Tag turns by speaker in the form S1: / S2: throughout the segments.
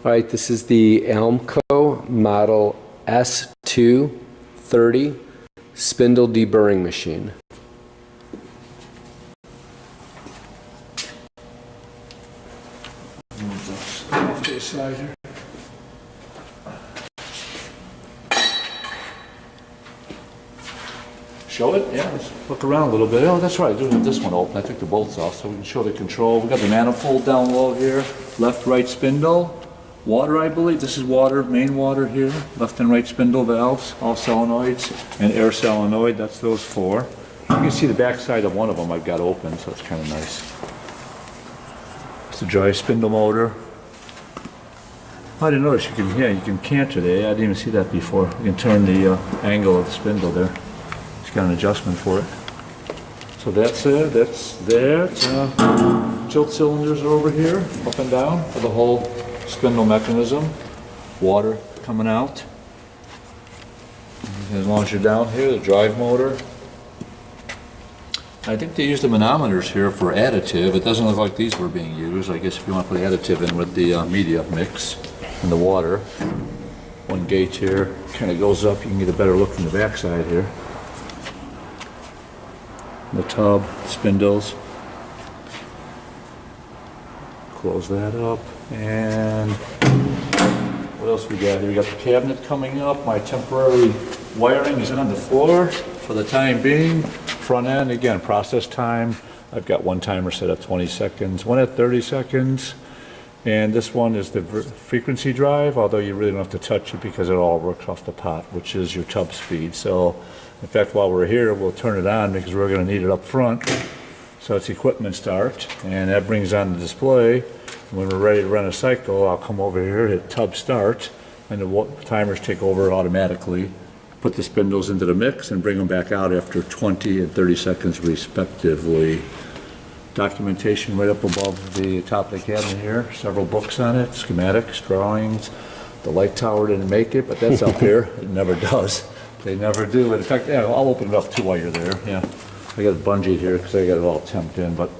S1: All right, this is the Almco model S2-30 spindle deburring machine.
S2: Off to the side here. Show it? Yeah, let's look around a little bit. Oh, that's right, I do have this one open. I took the bolts off so we can show the control. We've got the manifold down low here. Left, right spindle. Water, I believe. This is water, main water here. Left and right spindle valves, all solenoids, and air solenoid. That's those four. You can see the back side of one of them I've got open, so it's kind of nice. It's a dry spindle motor. I didn't notice you can canter there. I didn't even see that before. You can turn the angle of the spindle there. It's got an adjustment for it. So that's it. That's there. Tilt cylinders are over here, up and down for the whole spindle mechanism. Water coming out. As long as you're down here, the drive motor. I think they use the manometers here for additive. It doesn't look like these were being used. I guess if you want to put additive in with the media mix and the water. One gauge here kind of goes up. You can get a better look from the back side here. The tub, spindles. Close that up. And what else we got here? We got the cabinet coming up. My temporary wiring is on the floor for the time being. Front end, again, process time. I've got one timer set at 20 seconds, one at 30 seconds. And this one is the frequency drive, although you really don't have to touch it because it all works off the pot, which is your tub speed. So, in fact, while we're here, we'll turn it on because we're going to need it up front. So it's equipment start, and that brings on the display. When we're ready to run a cycle, I'll come over here, hit tub start, and the timers take over automatically. Put the spindles into the mix and bring them back out after 20 and 30 seconds respectively. Documentation right up above the top of the cabinet here. Several books on it, schematics, drawings. The light tower didn't make it, but that's up here. It never does. They never do. In fact, yeah, I'll open it up too while you're there. Yeah, I got it bungeed here because I got it all temped in, but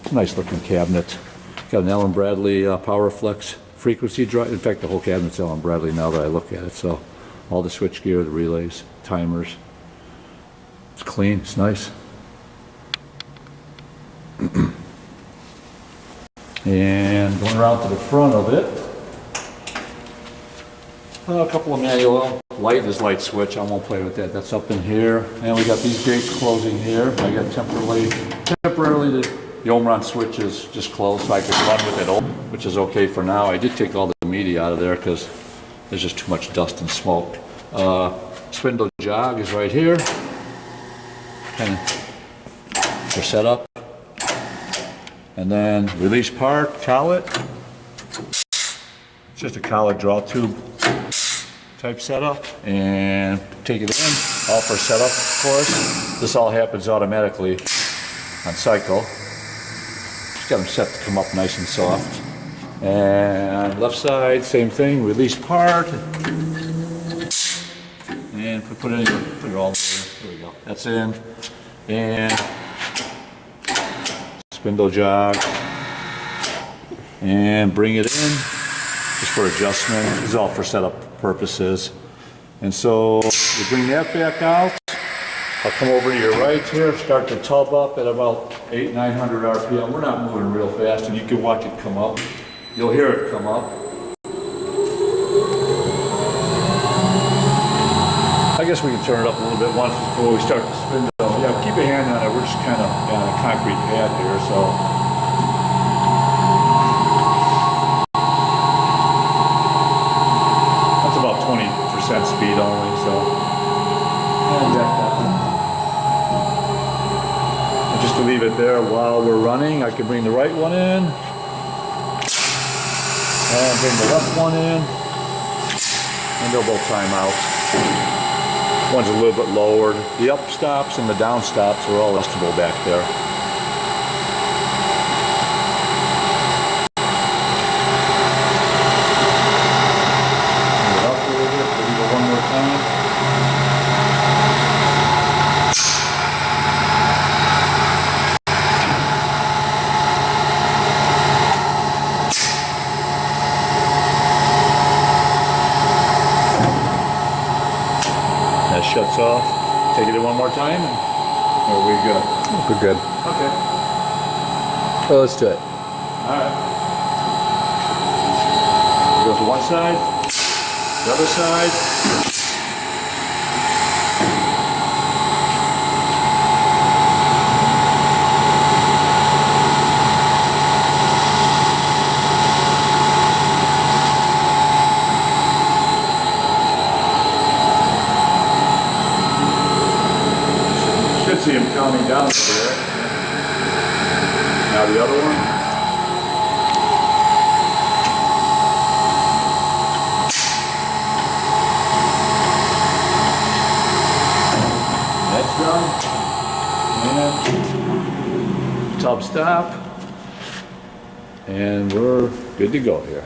S2: it's a nice looking cabinet. Got an Allen Bradley PowerFlex frequency drive. In fact, the whole cabinet's Allen Bradley now that I look at it. So all the switch gear, the relays, timers. It's clean. It's nice. And going around to the front of it, a couple of manual. Light is light switch. I won't play with that. That's up in here. And we got these gates closing here. I got temporarily the Omron switch is just closed, so I can run with it, which is okay for now. I did take all the media out of there because there's just too much dust and smoke. Spindle jog is right here. Kind of for setup. And then release part, collet. It's just a collet draw tube type setup. And take it in, all for setup, of course. This all happens automatically on cycle. Just got them set to come up nice and soft. And left side, same thing, release part. And put it all there. There we go. That's in. And spindle jog. And bring it in just for adjustment. This is all for setup purposes. And so you bring that back out. I'll come over to your right here, start the tub up at about 800-900 RPM. We're not moving real fast, and you can watch it come up. You'll hear it come up. I guess we can turn it up a little bit once before we start the spindle. Yeah, keep a hand on it. We're just kind of on a concrete pad here, so. That's about 20% speed only, so. And just to leave it there while we're running, I can bring the right one in. And bring the left one in, and they'll both time out. One's a little bit lowered. The up stops and the down stops are all adjustable back there. Bring it up a little bit, we'll do it one more time. that's off. Take it in one more time, and are we good?
S1: We're good.
S2: Okay.
S1: Well, let's do it.
S2: All right. Go to one side, the other side. Should see him counting down over there. Now the other one. That's done. And tub stop. And we're good to go here.